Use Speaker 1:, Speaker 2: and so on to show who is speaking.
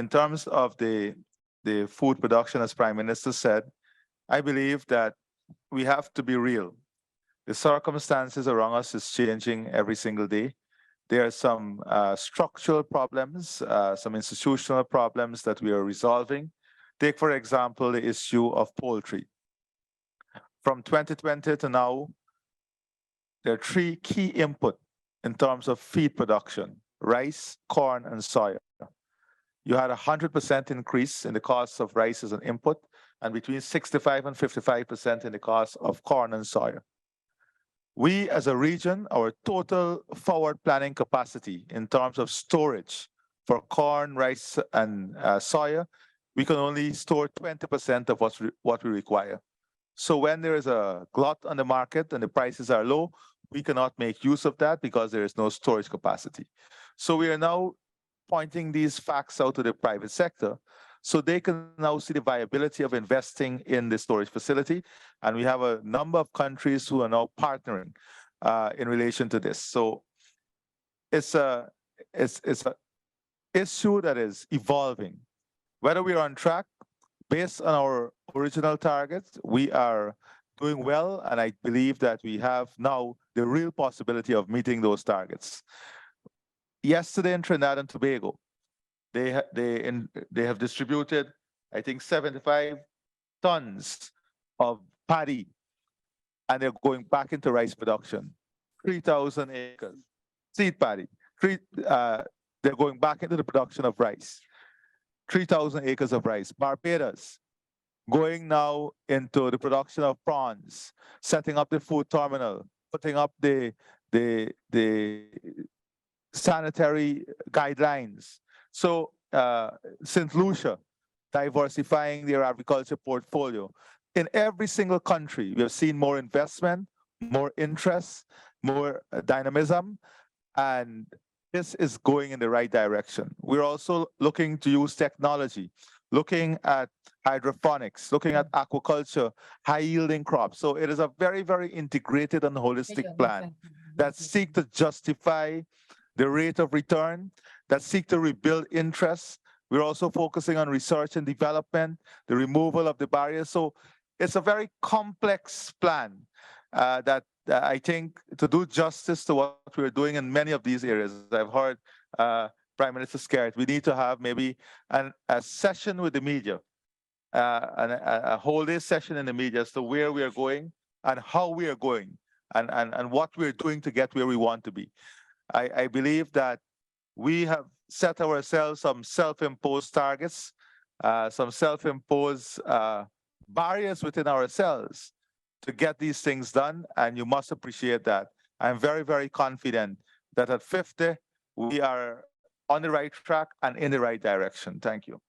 Speaker 1: in terms of the food production, as Prime Minister said, I believe that we have to be real. The circumstances around us is changing every single day. There are some structural problems, some institutional problems that we are resolving. Take, for example, the issue of poultry. From 2020 to now, there are three key inputs in terms of feed production: rice, corn, and soya. You had a 100% increase in the cost of rice as an input, and between 65 and 55% in the cost of corn and soya. We, as a region, our total forward planning capacity in terms of storage for corn, rice, and soya, we can only store 20% of what we require. So when there is a glut on the market and the prices are low, we cannot make use of that because there is no storage capacity. So we are now pointing these facts out to the private sector so they can now see the viability of investing in the storage facility. And we have a number of countries who are now partnering in relation to this. So it's a issue that is evolving. Whether we are on track, based on our original targets, we are doing well, and I believe that we have now the real possibility of meeting those targets. Yesterday in Trinidad and Tobago, they have distributed, I think, 75 tons of paddy, and they're going back into rice production. 3,000 acres, seed paddy. They're going back into the production of rice. 3,000 acres of rice. Barbados, going now into the production of prawns, setting up the food terminal, putting up the sanitary guidelines. So St. Lucia, diversifying their agriculture portfolio. In every single country, we have seen more investment, more interest, more dynamism, and this is going in the right direction. We're also looking to use technology, looking at hydroponics, looking at aquaculture, high-yielding crops. So it is a very, very integrated and holistic plan that seeks to justify the rate of return, that seek to rebuild interest. We're also focusing on research and development, the removal of the barriers. So it's a very complex plan that I think, to do justice to what we're doing in many of these areas. I've heard Prime Minister Skerrit, we need to have maybe a session with the media, a whole day session in the media as to where we are going and how we are going and what we're doing to get where we want to be. I believe that we have set ourselves some self-imposed targets, some self-imposed barriers within ourselves to get these things done, and you must appreciate that. I'm very, very confident that at 50, we are on the right track and in the right direction. Thank you.